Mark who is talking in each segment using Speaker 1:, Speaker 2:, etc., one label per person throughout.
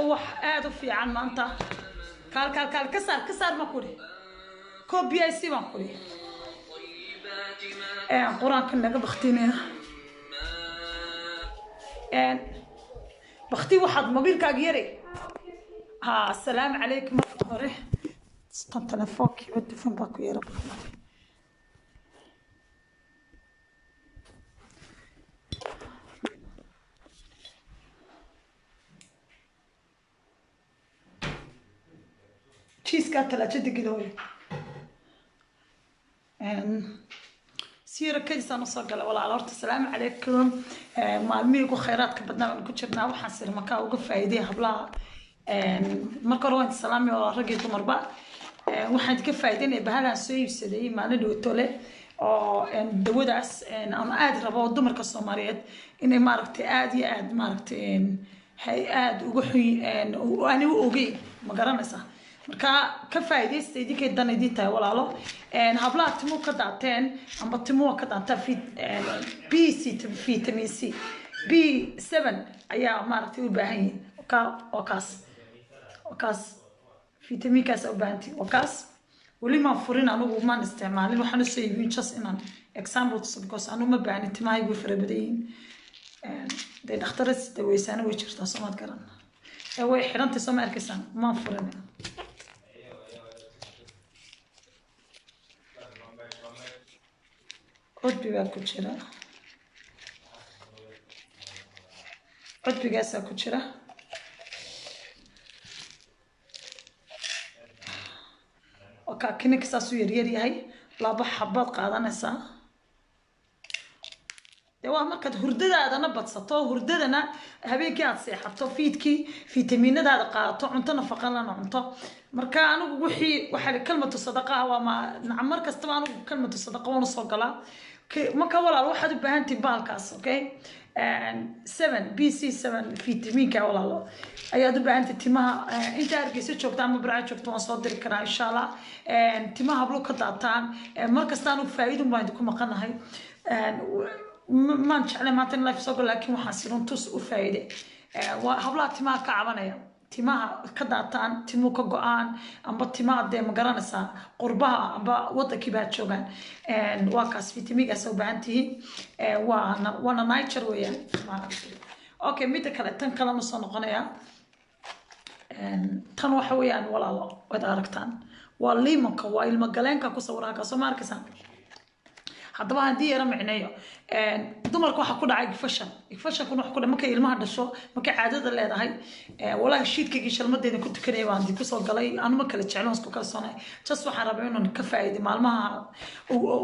Speaker 1: وح هذا في عن مانتا كال كسر ما كوري كوبي أي سي ما كوري قرآن كنا بختينه بختي واحد موبيل كاجيري ها السلام عليكم مرة استنت تلفوك بدي فين باكو يا رب تشيز كانت 3 كيلو سيرة كذا نصقل ولا على أرض السلام عليكم معلميكو خيرات كبدنا كتشرنا وحنصير مكان وقف أيديها بلا مركروين السلام يا رجل تمربا waxaan ka faa'iideynay bahalan soo iibsaday maalin tole oo dawadaas aan aad rabo dumarka Soomaaliyeed inay maaragtay aad iyo aad maaragtay hay aad ugu xun oo aan u ogeey ma garanaysaa marka ka faa'iideystay idinka danaydi tahay walaalo hablaha timo ka daateen amba timo ka daata B6 vitamin C B7 ayaa maaragtay u baahan yihiin وكاس فيتامين كاس أو بانتي وكاس ولي ما فرين أنا وما نستعمله وحنا سويين just إن examples because أنا ما بعاني تماي بفرق بدين ده اخترت دويسان ويشرت صمت كران هو حرنت سمع كسان ما فرين قد بيبقى كتشرة قد بيبقى كتشرة كأنك ساسو يريري هاي لابا حبات قادنسا دوا markaad hurdadaadana badsato hurdadana habeenkii aad seexato fiidkii fiitamiinadaada qaadato cunto nafaqo lana cunto marka anigu waxa kalmadu sadaqa waa ma nacmar kasta anigu kalmadu sadaqa waan soo galaa marka walaal waxaad u baahan tahay baalkaas okay 7 BC7 فيتامينka walaalo ayaad u baahan tahay timaha inta argeysa joogta ama barca joogto waan soo diri karaa insha Allah timaha hablo ka daataan markasta aanu faa'iido baan ku maqanahay ما نشعل ما تنلاف سوق لكن وحاسين توس وفايدة وهبلا تما كعبانية تما كداتان تمو كجوان أم بتما ده مقرنسا قربها أم بوضع كبات شوغان واكاس فيتامين أسو بعنتي وانا نايتشر ويا أوكي ميتا كلا تنكلا نص نقنية تنوح ويا ولا لا وداركتان واللي مكوا المجالين كوسورها كسمار كسان haddaba hadii yara micneeyo dumarku waxa ku dhacay fashion kuna wax ku dhacay markay ilmaha dhasho markay caadada leedahay walahi shiidkayga shalmadeena ku tukanay waan dib ku soo galay aanu ma kala jeclaan isku kalsoonay just waxaan rabaa inaan ka faa'iido maalmaha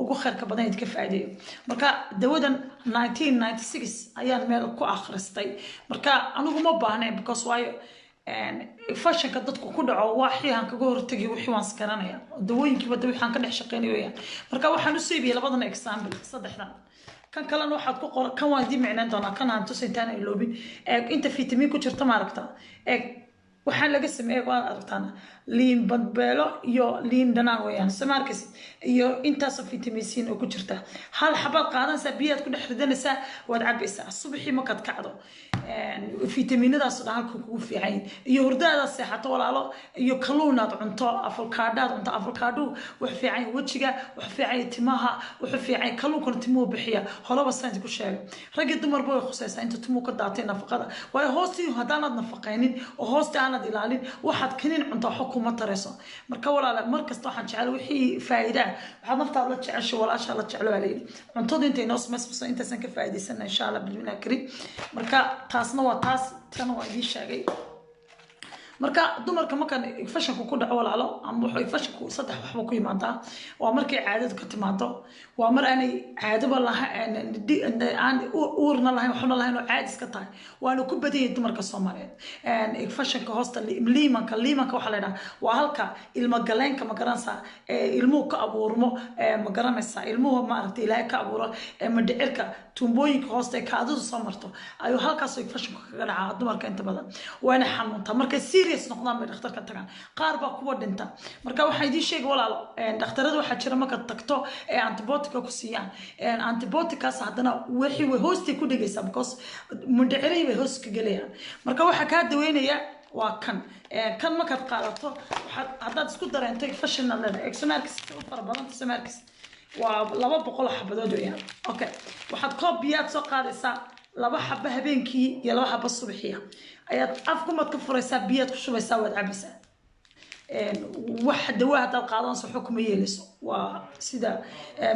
Speaker 1: ugu khayrka badan ee ka faa'iideeyo marka dawadan 1996 ayaan meel ku akhristay marka anigu ma baahnay because waayo fashion ka dadku ku dhaco waxaan kaga hortagay wixii waan iskaranaya dawooyinkii wada waxaan ka dhex shaqeynayay marka waxaan u siibiyay labadan example saddexdan kan kale waxaad ku qoran kan waan dii micnaan doonaa kan aan tusintaan ay loobin inta vitamin ku jirta ma aragtaa waxaan laga sameeyay waan aragtaan liin badbeelo iyo liin dhanaan weeyaan samarkis iyo intaas vitamin C oo ku jirta hal xabad qaadanaysa biyaad ku dhex ridanaysaa waad cabaysaa subaxii markaad kacdo fitamiinadaas halka kugu fiican iyo hurdada seexato walaalo iyo kalluunaad cunto avocado wax fiican wajiga wax fiican timaha wax fiican kalluunka timuhu bixiya holaba sanad ku sheeg rag dumar boo khusaysa inta timuhu ka daatay nafaqada way hoostii hadaanad nafaqaynin oo hoostii aanad ilaalin waxaad kinin cunto xukuma tareeso marka walaalo markasta waxaan jecel wixii faa'iido waxaad naftaada la jecesho walaasha la jeclo walaal cuntada inta inoo samayso inta san ka faa'iideysan insha Allah bilbina kari marka taasna waa taas tan waa idin sheegay marka dumarka markan fashion ku dhaco walaalo ama wuxuu fashion ku saddex waxba ku yimaadaa waa markay caadadu ka timaado waa mar aanay caadaba aan uurna lahayn waxna lahayn oo caadis ka tahay waana ku badiyay dumarka Soomaaliyeed fashion ka hoosta liimanka waxa la yiraahdaa waa halka ilma galeenka ma garanaysa ilmuhu ka abuurmo ma garanaysa ilmuhu ma aragtay ilaahay ka abuuro madhicirka tumbooyinka hoosta kaadadu soo marto ayuu halkaas fashion kaga dhacaa dumarka inta badan waana xanuunta marka serious noqdaan bay dhakhtarka tagaan qaar baa kuwa dhinta marka waxay idin sheegay walaalo dhakhtaradu waxa jira marka tagto antibiotic ku siiyaan antibiotics hadana wixii way hoosti ku dhigaysaa because mundhicirey bay hoos ka galayaan marka waxa ka daweynaya وكان كان ما كانت قالته حداد اسكو درينتي فشن لنا اكسماركس فربضان تسماركس ولaba boqol xabadood weeyaan okay waxaad koob biyaad soo qaadaysaa laba xabo habeenkii iyo laba xabo subaxii ayaad afku mad ka furaysaa biyaad ku shubaysaa waad cabaysaa wax dawaa dal qaadan soo xukuma yeelayso waa sida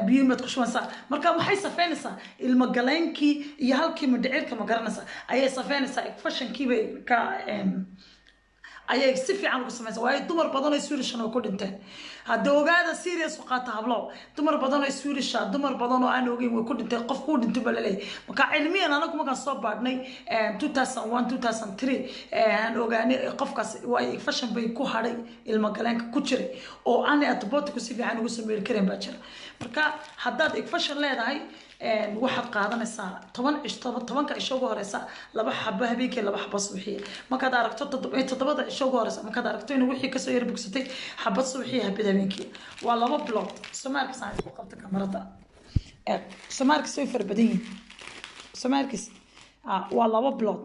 Speaker 1: biyo mad ku shubaysaa marka waxay safeynaysaa ilma galeenkii iyo halkii madhicirka ma garanaysaa ayay safeynaysaa fashinkii bay ka ayay si fiican ugu sameeyay way dumar badan oo Swedish oo ku dhinteen hada ogaada serious u qaata hablo dumar badan oo Swedish dumar badan oo aan ogeyn way ku dhintay qof ku dhintay balay marka cilmiyan anagu ma soo baadhnay 2001 2003 aan ogaanay qofkaas way fashion bay ku haray ilma galeenka ku jiray oo aan antibiotic si fiican ugu sameeyay kareen baa jira marka hadaad fashion leedahay waxaad qaadanaysaa 10 cisho ugu horeysa laba xabo habeenkii laba xabo subaxii markaad aragto 7 cisho ugu horeysa markaad aragto in wixii ka soo yar bugsatay xabad subaxii habeenkii waa laba blood Soomaaliga saan ku qabta kamarada Soomaaliga soo farbadin Soomaaliga waa laba blood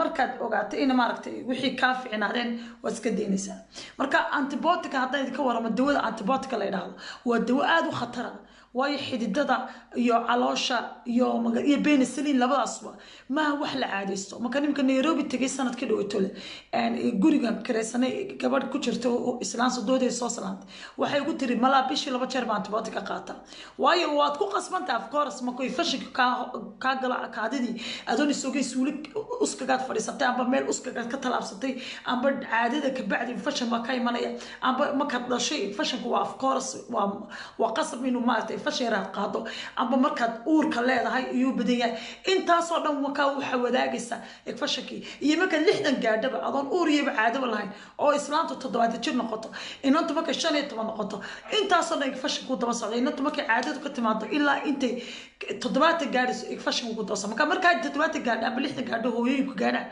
Speaker 1: markaad ogaato in maaragtay wixii ka fiicnaadeen waad iska deynaysaa marka antibiotic hadda ka waramo dawada antibiotic la yiraahdo waa dawo aad u khatar ah way xididada iyo caloosha iyo penicillin labadaasba ma wax la caadeysto marka nimka Nairobi tagay sanadkii dhawatole gurigan kareysanay gabadh ku jirto islaan sodooday soo salaantay waxay ugu tiri mala bishi laba jeer baan antibiotic qaataa waayo waad ku qasbantay of course ma ku fashion ka gala kaadidii adoon isogay suulig uskagaad fadhiisatay amba meel uskagaad ka talaabsatay amba caadada ka bacdi fashion ma ka imanaya amba ma ka dhashay fashionku waa of course waa qasab inuu maartay fashiraad qaado amba markaad uurka leedahay iyo badiyay intaas oo dhan waxa wadaagaysa fashinkii iyo marka 60 gaadhaba adoon uur iyo caadaba lahayn oo islaantu 7 jir noqoto inantu marka 15 noqoto intaas oo dhan fashinku daba socday inantu marka caadadu ka timaado ilaa intay 7 gaadhayso fashinku daba socdo marka 7 gaadh amba 60 gaadho hooyooyinku gaadha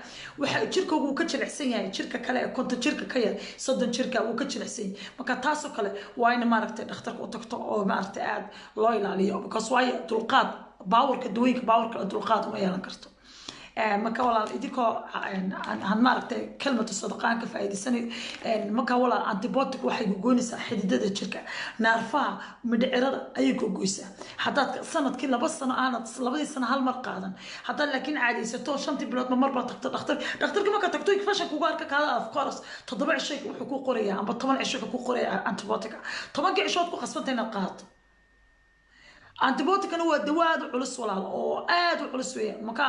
Speaker 1: waxa jirkoodu ka jilicsan yahay jirka kale konta jirka ka yar 30 jirka uu ka jilicsan marka taas oo kale waa in maaragtay dhakhtarka u tagto oo maaragtay aad loo ilaaliyo because way dulqaad baawrka dawooyinka baawrka dulqaad uma yeelan karto marka walaal idinko aan maaragtay kelmadda sadaqaan ka faa'iideysanay marka walaal antibiotic waxay goonaysaa xididada jirka naarfaha midhicirada ayay go'aysaa hadaad sanadkii 2 sano aanad 2 sano hal mar qaadan hadaa laakiin caadeysato 5 bilood mar ba tagto dhakhtarka marka tagto fashion kugu arka kaada of course 7 cisho wuxuu ku qorayaa amba 10 cisho ku qorayaa antibiotic 10 cisho ku qasbantay inaad qaadato antibiotic waa dawaad culus walaal oo aad u culus weeyaan marka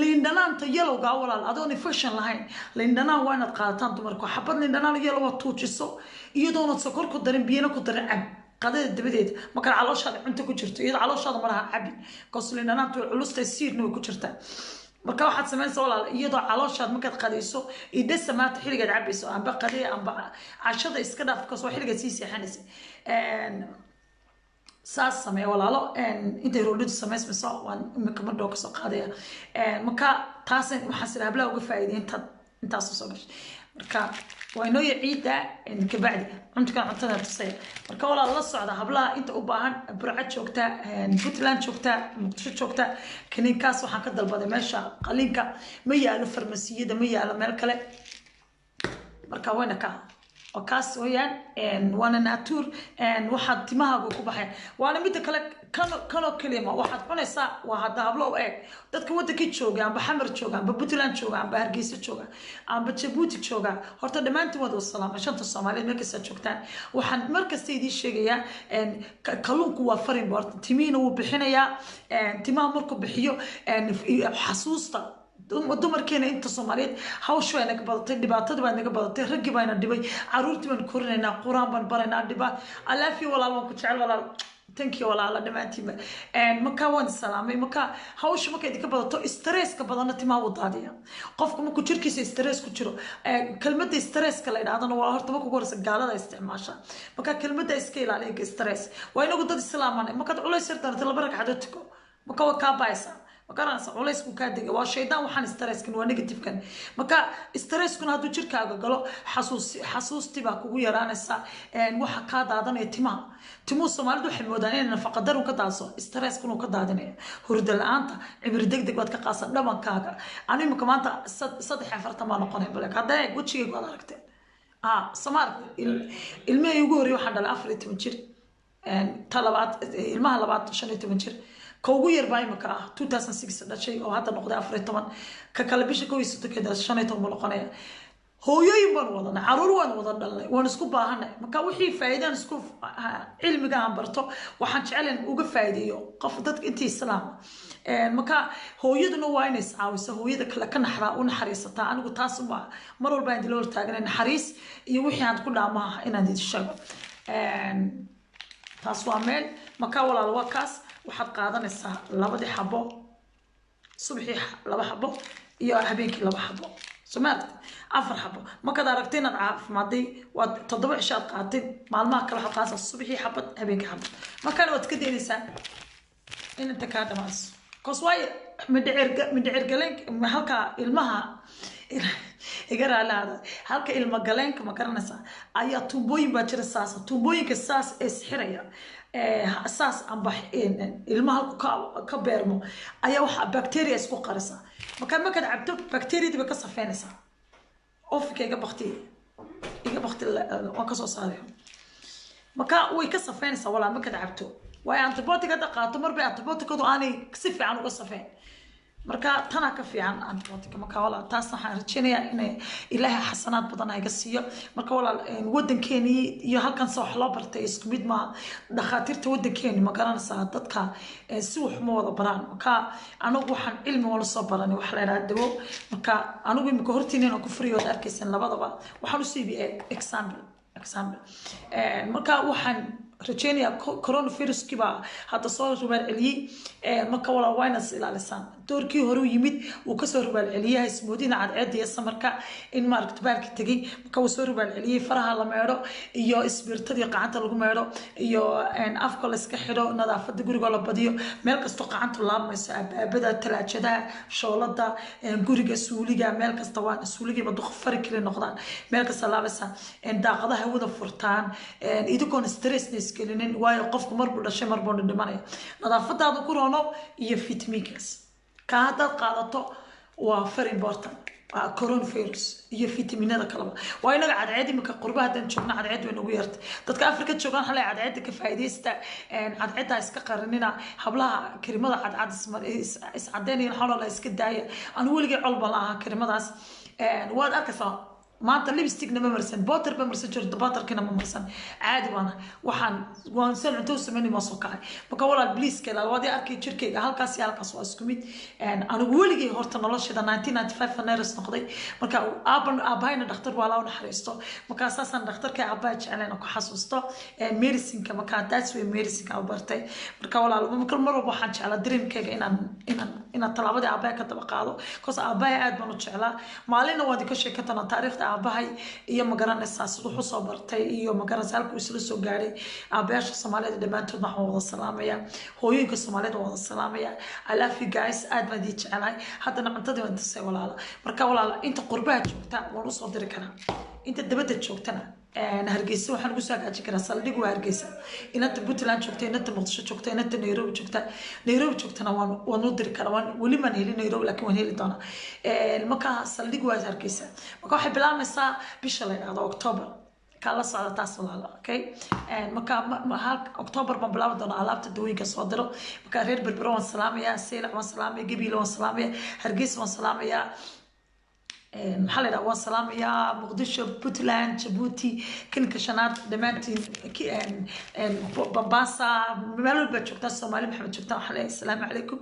Speaker 1: lindanaanta yelowga walaal adoon fashion lahayn lindanaan waa inaad qaadataan dumarku xabad lindanaan yellow waa tuujiso iyadoo sokor ku darin biyana ku darin cab qadada dabadeed marka calooshaada cunto ku jirto iyadoo calooshaada malaha cabi kaas lindanaanta culustay siirna way ku jirtaa marka waxaad sameynaysaa walaal iyadoo calooshaad markaad qadayso idasa maanta xiligaad cabayso amba qadee amba cashada iska dhaaf kaas waa xiligaad sii seexanaysa saas samee walaalo intay roolidu sameysmayso waan imika mar dhow ka soo qaadaya marka taas waxaan sida hablaha uga faa'iideyn intaas soo gashay marka waa inoo ciida ka bacdi cuntada tusay marka walaal la socda hablaha inta u baahan burca joogta Puntland joogta Muqdisho joogta kaniinkaas waxaan ka dalbaday meesha qaliinka ma yaalo farmasiyada ma yaalo meel kale marka wayna ka وكاس ويان وانا ناتور واحد تماها ku baxay waana mid kale kano kelima waxaad cunaysaa waa hada hablo dadka wadanka jooga amba xamar jooga amba Puntland jooga amba Hargeysa jooga amba Djibouti jooga horta dhamaantii wada salaam shanta Soomaaliyeed markay joogtaan waxaan markasta idin sheegayaa kalluunku waa farin boorta timiina uu bixinayaa timaha markuu bixiyo xasuusta dumarkeena inta Soomaaliyeed hawshu ay naga badatay dhibaatada baa naga badatay raggi baa ina dhibay caruurtii baan korinaynaa quraan baan baraynaa dhiba alaafi walaal waan ku jecel walaal thank you walaal dhamaantiiba marka waan salaamay marka hawshu markay idinka badato stresska badana timaa wadaadiya qofku markuu jirkiisa stress ku jiro kelmadda stresska la yiraahdo waa horta markuu horse gaalada isticmaasha marka kelmadda iska ilaaliya stress waa inagu dad islaaman marka culays yartan laba ragcadood tuko marka waa ka baaysa وكان سعوليس كادي وشيطان وحن ستريس كن ونيجاتيف كان مكا ستريس كن هادو شركة قالوا حسوس تبا كوي رانسا إن وح كاد عدنا يتما تمو الصومال دو حمودانين فقدروا كداسو ستريس كنوا كدادين هرد الآن عبر دق واد كقاص لما كاغا أنا مكمان صدح عفرت ما نقنه بلك هذا يقول شيء قال ركتين سمار الماء يقول واحد على أفريت منشر طلبات الماء لبعض شنيت منشر كوغير باي مكا 2006 ده شيء أو هذا نقطة أفريت طبعا ككلبيش كويس كده شنيت ملقناه هو يبان وضنا عرور وضنا ونسكوب هنا مكا وحي فايدة نسكوب علم جام برتو وحنشعلن وقف فايديو قفضتك أنتي السلام مكا هو يدنا واينس عاوز هو يدك لكن حراء ونحريص تا أنا قلت هاسمع مرور بين دلور تاجنا نحريص يوحي عند كل عماه إن عندي الشغل تاسوا ميل مكا ولا الوكاس وحد قادنا الساعة لبدي حبو صبحي لبا حبو يا هبينك لبا حبو سمعت أفر حبو ما كذا ركتين عارف ماضي وتضبع شاد قاتين مع الماء كل حقاس الصبحي حبت هبينك حبو ما كان وقت كده إنسان إن أنت كاد ماس كسواي مدعير قلنك هلكا المها يقرأ على هذا هلكا المقلنك ما كرنسا أي توبوين باشر الساس توبوين كساس إسحرية أساس أم بحين المها كبرمو أي واحد بكتيريا اسمه قرصة ما كان عبتو بكتيريا تبقى صفينسا أوف كي جبختي وكسو صاريهم ما كان ويكصفينسا ولا ما كان عبتو ويا أنتبوتي قد قاتو مر بأنتبوتي كدو أني كسفي عنو قصفين marka tana ka fiican antibiotic marka wala taasna waxaan rajeynayaa inay ilaahay xasanaad badan ay gasiyo marka wala wadankeeni iyo halkan soo xlo bartay isku mid ma dhakhaatiirta wadankeeni ma garanaysaa dadka si wax ma wada baraan marka anagu waxaan cilmi wala soo baranay wax la yiraahdo marka anagu imika hortiinayna ku furiyo arkaysan labadaba waxaan u siibiyay example marka waxaan رجينا كورونا فيروس كبا هذا صار ربال علي ما كولا واينس إلى لسان تركي هرو يمد وكسر ربال علي اسمودين عاد عادي السمركا إن ماركت بالك تجي كوسر ربال علي فرها لما يرو يا إسبرت دي قعدت لقوا ما يرو يا إن أفكار إسكحرو نظافة دقوري قلب بديو ملك استقعدت الله مس بدأ تلاجة ده شغلات ده قوري سولي جا ملك استوان سولي جا بدو خفر كل النقطان ملك السلام بس إن داقده هو ده فرتان إن إذا كان ستريس كلين واي قفك مربو دشي مربو ندمانيا نظافتاada ku roono iyo vitamins ka hada qaadato waa very important coronavirus iyo vitaminada kala waa inaga cadceed imika qurbaha hadan joogna cadceed way nagu yartay dadka Afrika joogan xalay cadceed ka faa'iideysta cadceedda iska qaranina hablaha karimada cadcad is cadeynayaan xawla iska daaya aan weligay colba laha karimadaas waad arkaysaa maanta lipstick nama marsan butter ba marsan jirto butter kana ma marsan caadi waan sal intuu sameeyay ma soo kacay marka walaal please kala wadi arkay jirkeyga halkaas waa isku mid anigu weligay horta noloshada 1995 neers noqday marka aabayna dhakhtar waa la naxariisto marka asaasan dhakhtarka aabay jeclaan ku xasuusto medicine ka marka that's way medicine ka bartay marka walaal marka mar walba waxaan jeclaa dreamkeyga inaan talaabada aabay ka daba qaado koos aabay aad baan u jeclaa maalina wadi ka sheekatana taariikhda abahay iyo magaranaysaa sidoo soo bartay iyo magaranaysaa halku isla soo gaaray abayaasha Soomaaliyeed dhamaantood waxaan wada salaamaya hooyinka Soomaaliyeed wada salaamaya I love you guys aad baan idin jecelahay haddana cuntada waan tusay walaala marka walaala inta qurbaha joogta waan u soo diri karaa inta dabada joogtana hargeysa waxaan ugu soo gaajin karaa saldhig waa hargeysa inta Puntland joogta inta Muqdisho joogta inta Nairobi joogtana waan u diri karaa waan wali ma helin Nairobi laakiin waan heli doonaa marka saldhig waa hargeysa marka waxay bilaabmaysaa bisha la yiraahdo October kala socda taas walaalo okay marka October ma bilaabi doonaa alaabta dawooyinka soo diro marka reer Berbera waan salaamaya Seylac waan salaamaya Gabiil waan salaamaya Hargeysa waan salaamaya محل روان سلام يا مقدشة بوتلاند جيبوتي كن كشنات دمانتين بمباسا مالو بتشوفتا الصومالي محمد شوفتا حلا السلام عليكم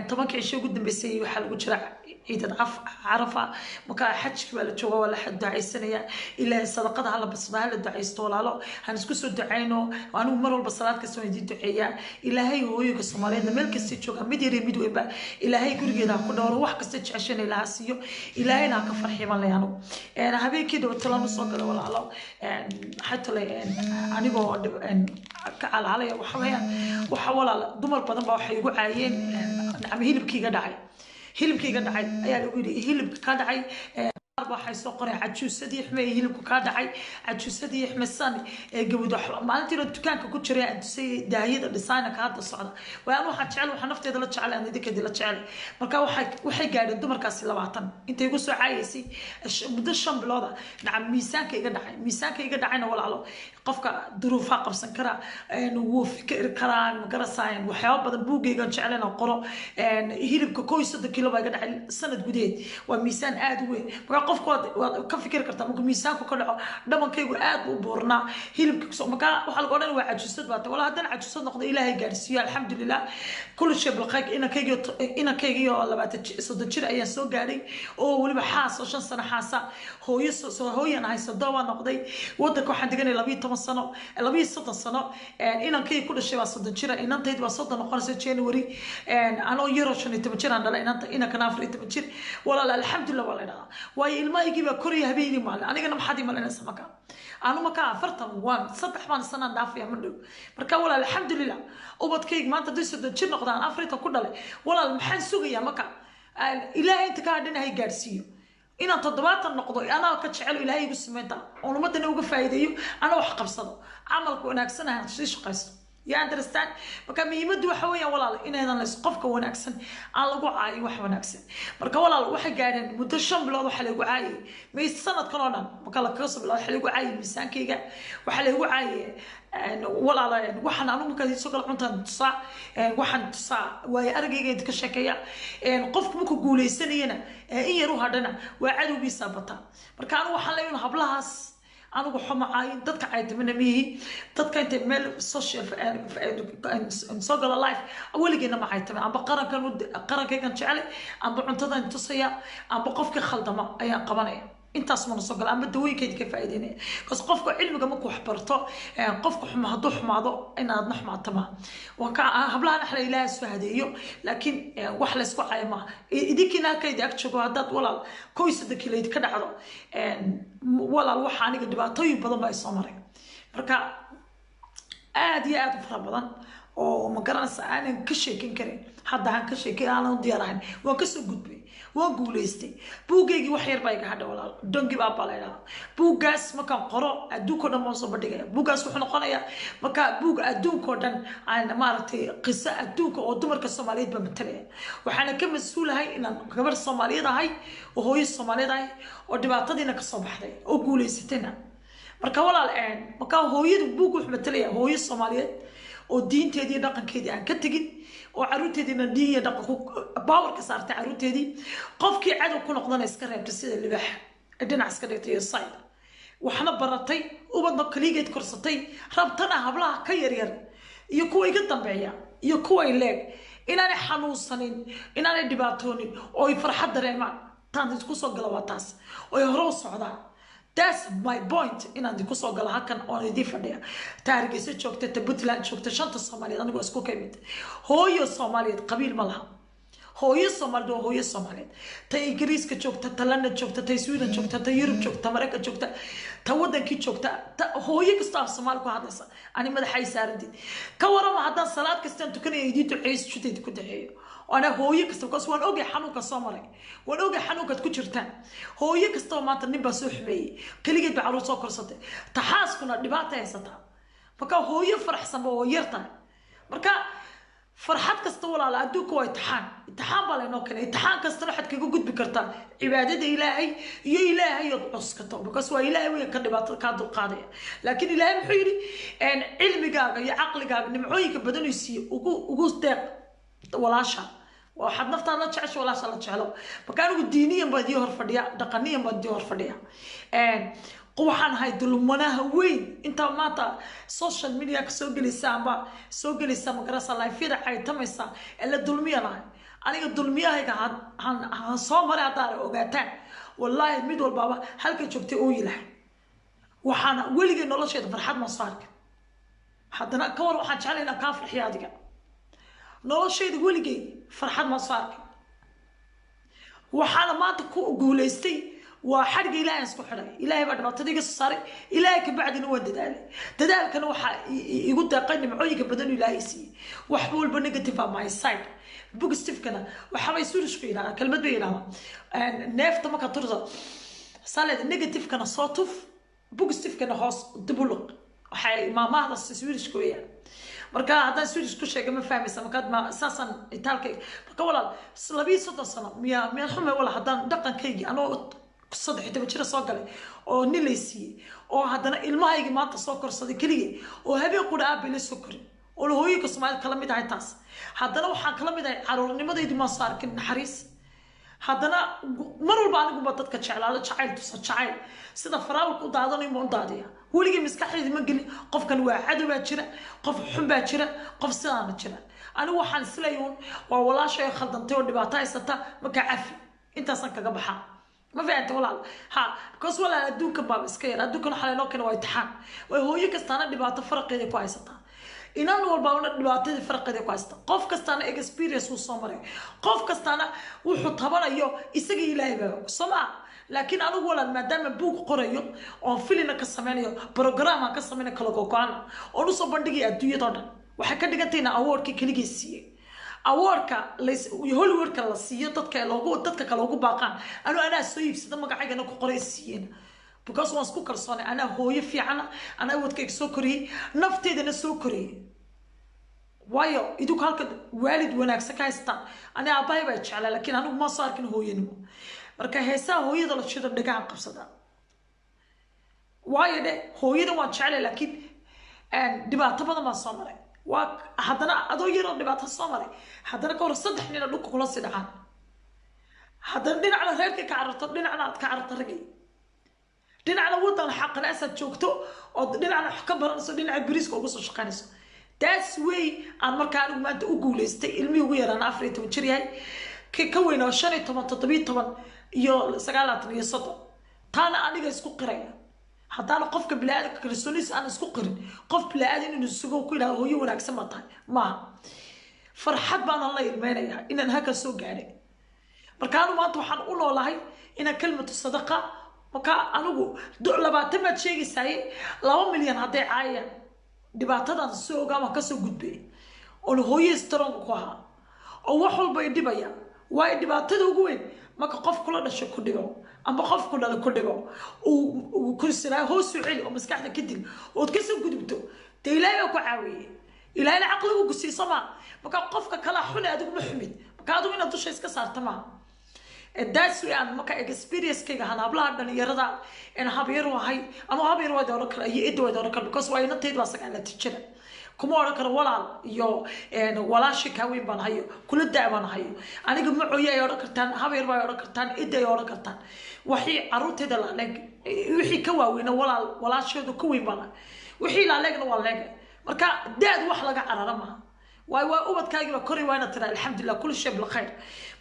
Speaker 1: طبعا كيشو قدام بيسي وحال وجرع عيد عرفة مكا حدش ولا تشوفه ولا حد داعي السنة إلا صدقتها على بصدها على داعي استولا له هنسكسو دعينه وأنا مرة البصلات كسوين دي دعية إلا هي هو يوك الصومالي ملك السيتشوكا مديري مدو إبا إلا هي كل جدا كنا روح كستش عشان إلا هسيو إلا هي كفرحي ما ليانو أنا هبي كده وطلعنا الصوت ولا على حتى لي أنا على علي وحويا وحول على دمر بدن بوحي يقول عين nacam hilibkiiga dhacay ayaa lagu yidhi hilibka ka dhacay waxay soo qoreen cajuusadii xumay hilibku ka dhacay cajuusadii xmasan gabadho maalintii dukaanka ku jiray aan tusay daahiyada design ka hadda socda waan waxa nafteeda la jecel aan idinka la jecel marka waxay gaadheen dumarkaasi 20 intay ugu soo caayeysay muddo 5 bilood nacam miisaanka iga dhacayna walaalo qofka duruufa qabsan kara wuu fikir karaa magarasaan waxyaabo badan buugayga jecelen oo qoro hilibka 1 kilo baa iga dhacay sanad gudeed waa miisaan aad u weyn qofku waad ka fikir kartaa markuu miisaanku ka dhaco dhamankaygu aad u buurnaa hilibka soo marka waxa lagu odhan waa cajuusad baata wala haddana cajuusad noqdo ilaahay gaarsiiyo alxamdulilah kullu shay bil khayr inakaygiyo 23 jir ayaan soo gaadhay oo waliba xaas oo 5 sano xaasa hooyan hayso dooba noqday wadanka waxaan deganay 12 sano 23 sano inankay ku dhashay waa 30 jir inantayd waa 30 noqonaysa January anoo yaro 15 jir aan dhalay inanka 14 jir wala alxamdulilah wala ilmaayigi baa koriya habeenii maalin anigana maxaad imaanaysaa marka aanu marka 40 waan 3 baan sanad dhaafay ma dhow marka walaal alxamdulillah ubadkayg maanta dad jir noqdaan Afrika ku dhalay walaal maxaan sugayaa marka ilaahay inta ka dhinahay gaarsiiyo inaan 7 noqdo ana ka jecel ilaahay igu sameeyta oo umadana uga faa'iideeyo ana wax qabsado amalku wanaagsan aan sii shaqaysto يا understand marka muhiimadu waxa weeyaan walaal inaydan lees qofka wanaagsan aan lagu caayo wax wanaagsan marka walaal waxa gaadeen muddo 5 bilood waxa lagu caayay may sanadkan oo dhan marka la ka soo bilaabo waxa lagu caayay miisaankayga waxa lagu caayay walaalayeen waxaan anu marka soo gal cuntaan tusaa waxaan tusaa way aragayga inta ka sheekaya qofku markuu guuleysanayna in yar u hadhana waa cadowgiisa bata marka anu waxaan leeyahay hablahaas أنا بحوم عاين دتك عايد من ميه دتك أنت مال social social life أول جينا ما عايد عم بقرن كان شعلي عم بعنتظر انتصيا عم بقف كخلد ما أي قبنية أنت اسمه الصقل عم بدوي كيف فايديني بس قفك علمك ما كحبرته قفك حماضو إن نح مع تمام وكهبلها نحن إله سهديو لكن وحلا سوا عيما إديكنا كيد أكتشف هذا ولا كويس ذاك اللي يتكلم عنه ولا الوحاني قد بقى طيب بدل ما يصمري مركا عادي فرا بدن وما قرنس أنا كشيء كنكرين حد عن كشيء كأنا وديارين وكسر قدبي وقوليستي بوجي وحير بايك هذا ولا دنجي بابا لا بوجاس مكان قراء أدوك ولا ما صبر دقيقة بوجاس وحنا قنايا مكان بوج أدوك ودن عن مارتي قصة أدوك ودمر كالصوماليين بمثله وحنا كم مسؤول هاي إن كبر الصوماليين هاي وهو الصوماليين هاي ودبعتنا كالصباح ده وقوليستنا مركا ولا الآن مكان هو يدبوك وحمتله هو الصوماليين ودين تدي دقن كذي عن كتجد وعروتي ندية دقن باور كسرت عروتي قف كي عدو كنا قضنا يسكرها بتسيد اللي بح الدين عسكريتي الصيد وحنا برتي وبدنا كليجة كرستي ربطنا هبلها كيرير يكوي قدام بعيا يكوي لاج إن أنا حنوصنين إن أنا دباتوني أو يفرح دريمان تاني تكوسو قلواتاس أو يهرو صعدا That's my point in عندي كوسو قال هكذا أنا دي فديا تارجي سجوك تبتلان شوك تشانت الصومالي أنا بقول كيمت هو الصومالي قبيل ملها هو الصومال هو الصومالي تي إنجليز كشوك تلان شوك تي سويدن شوك تي يوروب شوك تأمريكا شوك تودن كي شوك هو يكستار الصومال كهذا أنا ما ده حي ساردي كورا ما هذا صلاة كستان تكني يديتو عيس شو تيجي كده هي أنا هو يكستر كاس وان أوجي حنوك الصومالي وان أوجي حنوك تكشرتان هو يكستر ما تنبى سحبي كل جد بعروس أكر صدق تحاس كنا دبعته ستا فكا هو يفرح سبوا يرتان مركا فرحات كستول على أدوك ويتحان بالله كان يتحان كستر حد كيجو جد بكرتان عبادة إلهي يا إلهي يضعص كتاب بكس وإلهي ويكذبات كادو قاضية لكن إلهي محيري إن علم جاga يا عقل جاga نمعويك بدن يسي وجوز تاق ولا شيء وحد نفتح لا تعيش ولا صلاة شهلا فكانوا دينيا بديه هرفديا دقنيا بديه هرفديا waxaan hay dulmanaha weyn inta maanta social media ka soo gelisay magarasa live-yada ay tamaysa ila dulmiyanahay aniga dulmiyahayga aan soo maray hadaan ogaataan wallahi mid walba halka joogtay oo yilahay waxaan weliga nolosheeda farxad ma saarka hadana ka war waxaan jecelahay ka farxiyo adiga nolosheeda weliga farxad ma saarka waxaan maanta ku guuleystay وحرق إلهي اسكو حرق إلهي بعد ما تديك الصاري إلهي كبعد نود دال كانوا يقول تقني معويك بدن إلهي سي وحبول بنيجاتيف ماي سايد positive kana waxa bay Swedish ku yiraahdaa kelmad bay yiraahdaa neefta marka turso salad negative kana soo tuf positive kana hoos dibuluq waxay maamahda Swedish ku yiraahdaa marka haddaan Swedish ku sheegay ma fahmaysa marka ma saasan itaalkay marka walaal 2 sano miya xumay wala haddaan dhaqankaygi anoo 3 jir soo galay oo nilaysi oo haddana ilmahaygi maanta soo korsaday kaliya oo habeen quraa bil soo korin oo hooyada Soomaaliyeed kala mid ah taas haddana waxaan kala mid ah caruurnimadaydi ma soo arkin naxariis haddana mar walba anigu ma dadka jeclaado jacayl sida faraawilku u daadanayo ma u daadiya weligii maskaxdayda ma gelin qofkan waa cadow baa jira qof xun baa jira qof sidaan jira anigu waxaan isleeyahay waa walaashay khaldantay oo dhibaato haysata marka cafi intaasan kaga baxaa ما في أنت ولا ها كوس ولا أدوك باب إسكير أدوك نحن لكن وايتحان وهو يكستانا دبعت فرق يدي كويسة إن أنا والباونا دبعت فرق يدي كويسة قف كستانا إكسبيرينس وصامري قف كستانا وحط هبنا يو إسقي إلهي بقى سمع لكن أنا ولا ما دام بوق قريو أو فيلنا كسمانيو برنامج كسمانيو كلاكو كأنا أنو صبندقي أدوية طبعا وحكي دقتنا أول كي سي awoorka Hollywoodka la siiyo dadka kale ugu baaqaan ana soo iibsada magacayga ku qoraysiin because waan isku kalsoonay ana hooyo fiican ana wadkayga soo koriyay nafteedana soo koriyay waayo idinku halka waalid wanaagsan ka haystaan ana aabbahay baa jeclaa laakiin anigu ma soo arkin hooyanimo marka heesaa hooyada la shido dhagaan qabsada waayo hooyada waan jeclaa laakiin dhibaato badan ma soo maray وحدنا أدوير النبات الصامري حدنا كور صدق نينا لوك كل صدقان حدنا دين على غيرك كعرط دين على كعرط رجي دين على وطن حق ناس تشوكتو أو دين على حكم برنس دين على بريسك وقص شقانس that's way أنا مركان ما تقول استي علمي وير أنا أفريت وتشري هاي كوينا وشري طبعا تطبيق طبعا يو سجالات يصطو تانا أنا جالس كقرية حتى أنا قف بلادك كريستونيس أنا سكقرن قف بلادي إنه السجو كلها هو يونك سمطان ما فرحت بان الله يرمينا إن هكا سوق يعني مركانو ما توحن قول والله إن كلمة الصدقة مكا أنا جو لبعتمد شيء سعي 2 مليون هدي عاية دبعتنا السوق ما كسو جود بي أو هو يسترون كوها أو وحول بيدي بيا وايد دبعتنا وين ما كقف كلنا شكو ديو أما قف كلنا كديو وكل سنة هو سعيد ومسكحنا كدين وتكسب قدبته تلاقي كعوي إلى العقل وقصي صما ما كقف كلا حنا أدوك محمد ما كادو من أدوش يسكسر تمام الدرس يعني ما كإكسبيرينس كي هنا بلا عندنا يرضى إن هبيروا هاي أنا هبيروا دورك يدوا دورك بكوس وايد نتيجة بس على تشرب كم أورك ولا يو إن ولا شيء كوي بنهايو كل الدعوة بنهايو أنا قم معي يورك تان هبيروا يورك تان إدى يورك تان وحي عروت هذا لك وحي كواوين ولا شيء دو كوي بنا وحي لا لك ولا لك مركا داد وحلا على رمها وأوبد كاجي كوري وانا ترى الحمد لله كل شيء بالخير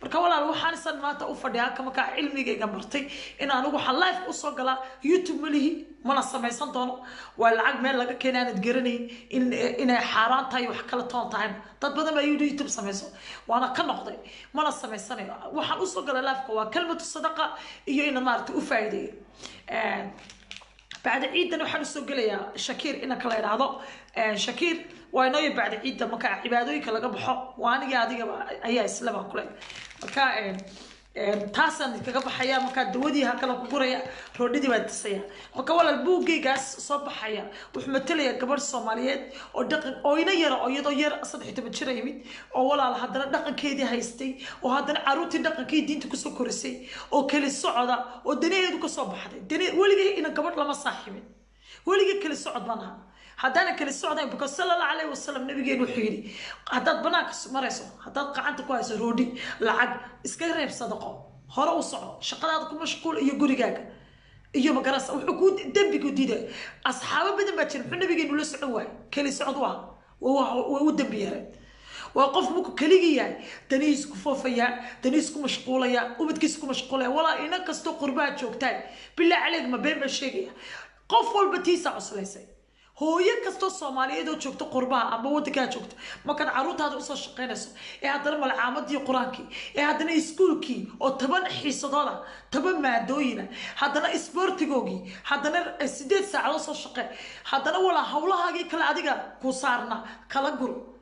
Speaker 1: مركا ولا الوحان سن ما تأوفر ياك مكا علمي جمرتي إن أنا أروح اللايف أوصل على يوتيوب مليه منصة ما يصنطونه والعقد ما لقى كنا نتجرني إن حاران تاي وحكلا طون تايم تبدأ ما يوتيوب سميسو وأنا كنقضي منصة ما يصني وحان أوصل على اللايف وكلمة الصدقة هي إن ما تأوفايدي بعد عيد أنا وحنا سوق لي شكير إنك الله يرضى شكير وأنا بعد عيد مكا عبادوي كلا قبحه وأنا قاعد أيه إسلام كله مكا تاسن كقبح حياة مكا دودي هكلا كوريا ردي بعد السيا مكا ولا البوجي جاس صب حياة وحمت لي كبر الصوماليات أو دق أو ينير أو يضير أصلا حتى بتشري يمين أو ولا على هذا دق كيدي هايستي وهذا عروت دق كيدي أنت كسو كرسي أو كل الصعدة والدنيا يدك صب حدا الدنيا ولقي إن كبر لما صاحبين ولقي كل الصعد منها هذانا كل السعودين بكرة صلى الله عليه وسلم نبي نوحيدي هذا بناك مريسو هذا قعدت كويس رودي لعق إسكريب صدقة هرا وصعو شقادكم مشغول يقولي جاك يوم جرس وحكود دم بجديدة أصحابه بدن بتشرب حنا بيجي نقول سعوة كل سعودها وودم بيرد وقف مك كليجيا تنيسك فوفيا تنيسك مشغولة يا وبتكسك مشغولة ولا إنك استو قربات شوكتاي بالله عليك ما بين مشيجيا قفل بتيسع عسليسي هو يكستو الصومالية دو شوكتو قربها أما ودكا شوكتو ما كان عروض هذا أصلا شقينسو هادنا ملعامد دي قرانكي هادنا إسكولكي أو تبان حيصدالا تبان مادوينا هادنا إسبورتيغوغي هادنا 8 ساعة أصلا شقين هادنا ولا حولها هاجي كلا عديقا كوسارنا كلا قرو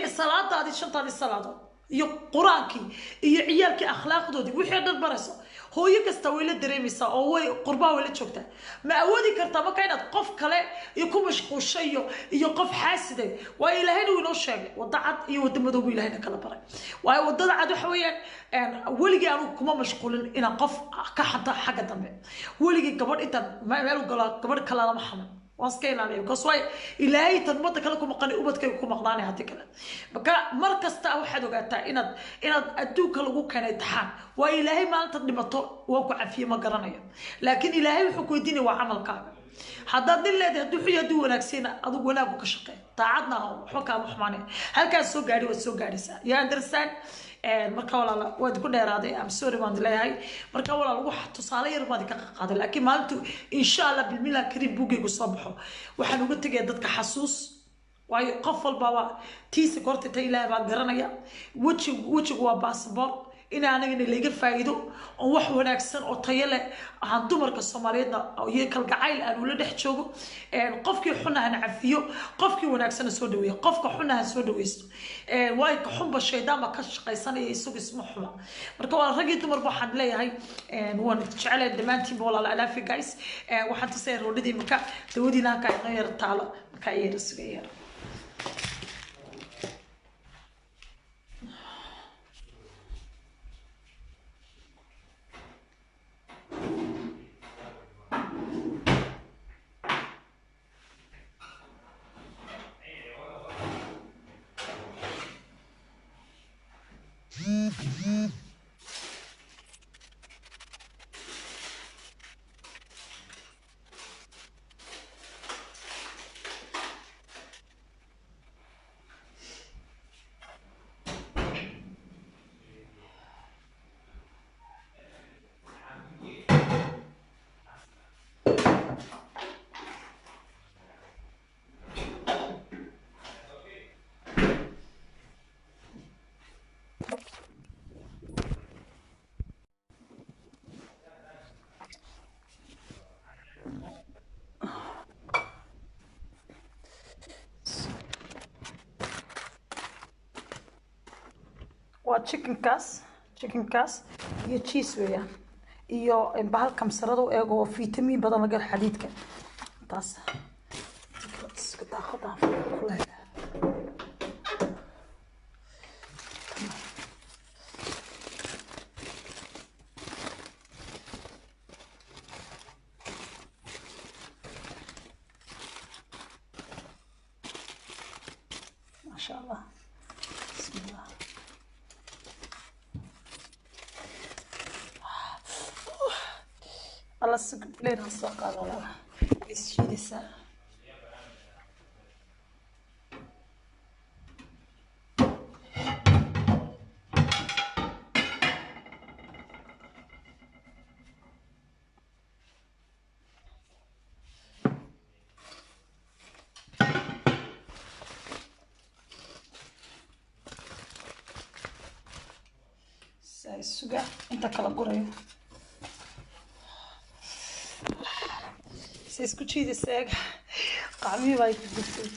Speaker 1: صلاة هذه شنطة هذه الصلاة iyo qur-aankii iyo ciyaalkii akhlaaqdoodii wixii dhan barayso hooyo kasta way la dareemaysaa oo way qurbaa way la joogtaa ma awoodi kartaa marka inaad qof kale iyo ku mashquushay iyo qof xaasiday waa ilaahayna uu inoo sheegay wadda cad iyo wadda madow buu ilaahayna kala baray waayo waddada cad waxa weeyaan weligii anugu kuma mashquulin inaan qof ka xanta xagga dambe weligii gabadh intaan meel u galo gabadh kale lama xaman واسكين عليه because why إلهي تنمط كلكم مقنع وبدك يكون مقنعني هذي كله بقى مركز واحد وقتها إن أدوك لو كان يتحان وإلهي ما أنت نمطه وقع فيه ما قرنيه لكن إلهي حكوا يديني وعمل كامل هذا دل هذا دوحي يدو ونكسينا أدو ولا بكشقة تعادنا حكا محماني هل كان سوق عادي والسوق عادي سا يا أندرسان marka walaal waad ku dheeraaday am sorry waan leeyahay marka walaal wax tusaale yar baad ka qaaday laakiin maanta insha Allah bilmila kariib buugaygu soo baxo waxaan uga tagay dadka xasuus waayo qof walba tiisa korta ta ilaahay baa garanaya wajigu waa passport in aanagana laga faa'iido oo wax wanaagsan oo tayo leh aan dumarka Soomaaliyeedna iyo kalgacayl aan ula dhex joogo qofkii xunahan cafiyo qofkii wanaagsan soo dhaweeyo qofka xunahan soo dhaweysto way ka xunba shaydaan ka shaqaysanaya isagu isma xuma marka waa rag iyo dumar waxaan leeyahay waan jecelahay dhamaantiin walaal alaafi guys waxaan tusay roodidii marka dawadiina ka yar taalo marka yar isgeeyay chicken cast iyo cheese weeyaan iyo bahal kamsarado eego vitamin badan laga xadiidka taas iska daaqada kulay ما شاء الله بسم الله الله سكب لين الساق هذا الشيء لسه السجع انت كلا قرية سيسكوتشي دي ساق قعمي بايك بسي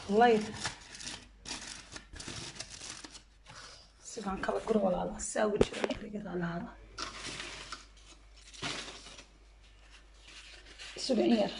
Speaker 1: والله سيبان كلا قرية ولا لا ساقو جيرا على هذا السجع ير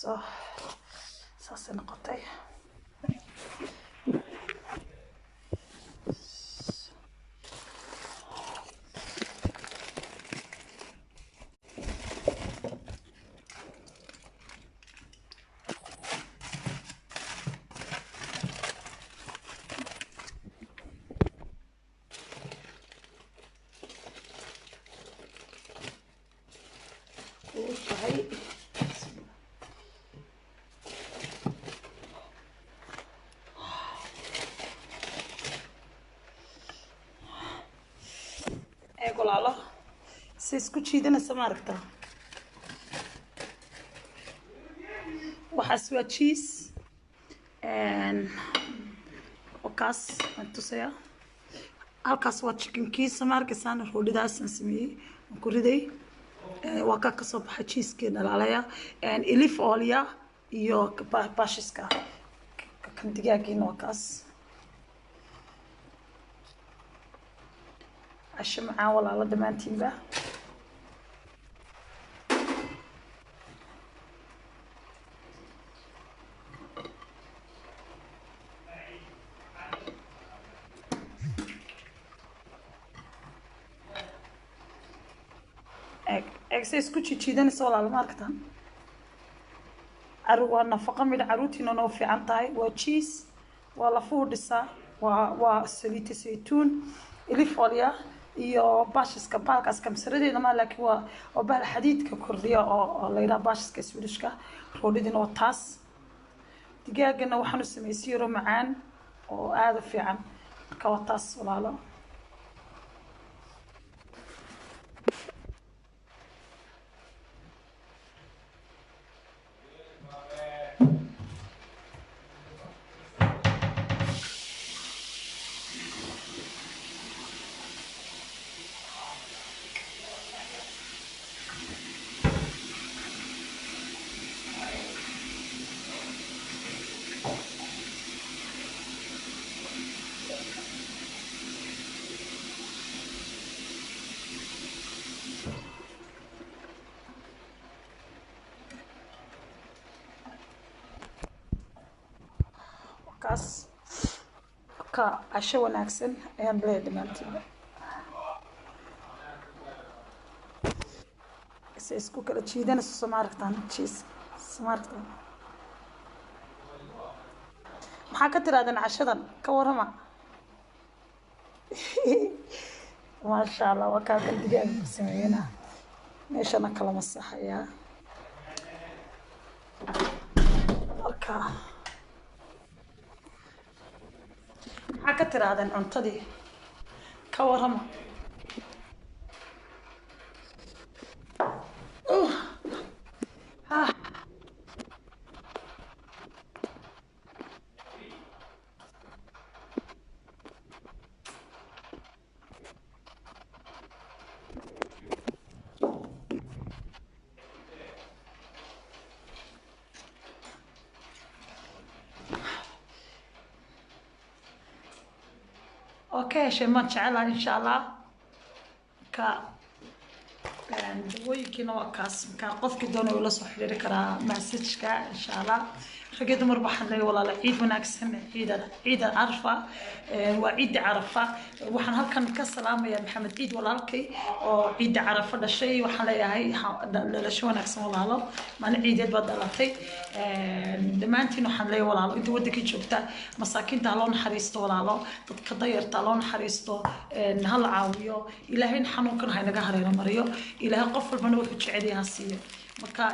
Speaker 1: soo saasay noqotay. walaalo si isku jiidanaysa ma aragtaa waxaas waa cheese kaas aan tusaya halkaas waa chicken kiisa ma arkaysaan roodhidaasaan sameeyey aan ku riday waa ka soo baxay cheeseke dhalaalaya ilif oolya iyo baashiska kan digaagiina waa kaas عشان معاه والله على دمانتين بقى اكسس كوتشي تشيدان سوال على ماركتان عرو نفقه من عروتي نو في عنتاي وتشيز ولا فودسا وسليت زيتون الف اوليا iyo baashiska baalkaas kamsaradeeda ma laakiin waa baal xadiidka kordhiya oo la yiraahdo baashiska Swedishka roodhidina waa taas digaagana waxaan u sameeyay yaro macaan oo aad u fiican ka waa taas walaalo ka casho wanaagsan ayaan leeyahay dhamaantiin isku kala jiidanayso Soomaartaan cheese Soomaartaan maxaa ka tiraadeen cashadan ka warama ma sha Allah waa ka digaag sameeyna meeshana kala masaxaya marka maxaa ka tiraadeen cuntadii ka warama اوكي شيء ما تشعلها ان شاء الله ويكينا وكاس كان قفك دونه ولا صح حريري كرا مسجك ان شاء الله رجيت مربحا لي والله عيد وناكسن عيد عرفه وعيد عرفه waxaan halkan ka salaamayaa maxamed ciid walaalkay oo ciid carafa dhashay waxaan leeyahay dhalasho wanaagsan walaalo maalin ciideed baad dhalatay dhamaantiin waxaan leeyahay walaalo inta waddanka joogta masaakiinta loo naxariisto walaalo dadka dayarta loo naxariisto hal caawiyo ilaahay xanuunkan haynaga hareero mariyo ilaahay qof walbana wuxuu jecel yahay siiyo marka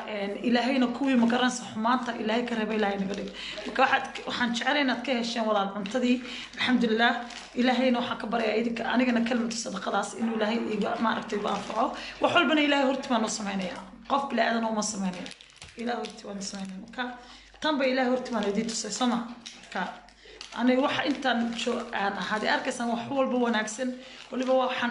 Speaker 1: ilaahayna kuwii ma garanaysa xumaanta ilaahay ka reebay ilaahay naga dhig marka waxaan jecelahay inaad ka hesheen walaal cuntadii alxamdulillah ilaahayna waxaan ka baryaa idinka anigana kalmada sadaqadaas inuu ilaahay iga maaragtay baafaco wax walbana ilaahay horti baan u sameynaya qof bila aadan uma sameynaya ilaahay horti baan u sameynaya marka tanba ilaahay horti baan idin tusay soma marka أنا واحد أنت شو أنا هذه أركز أنا وحول بوناكسن واللي بوحن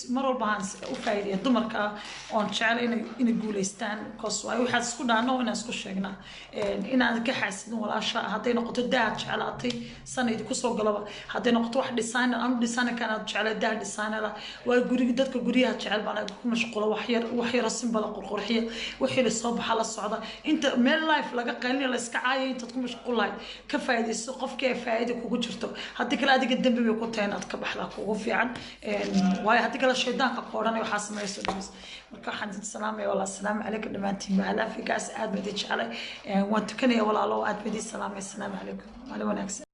Speaker 1: مرة بهانس وفايدة الدمر كون شعر إن جولستان قصوا واحد سكونا أنا وناس كشجنا إن أنا كحس إنه ولا شيء هذه نقطة ده شعلاتي سنة كسر قلبه هذه نقطة واحد ديساينر أنا ديساينر كانت شعلة ده ديساينر وجوري جدك جوريها شعل بنا مشغولة وحي رسم بلا قرقرحية وحي الصبح على الصعدة أنت ميل لايف لقى قلني لسكعاية أنت تكون مشغول كفايدة السقف كفايدة كوجو جرتو هذيك لا هذيك الدم بيكوتين أتكبح لك وفي عن واي هذيك الشيطان كقراني وحاسم يسودمس مركا حنزل السلام والله السلام عليكم دمانتين بهلا في كاس آد بديش على وانت كني والله الله آد بدي السلام عليكم على ونكس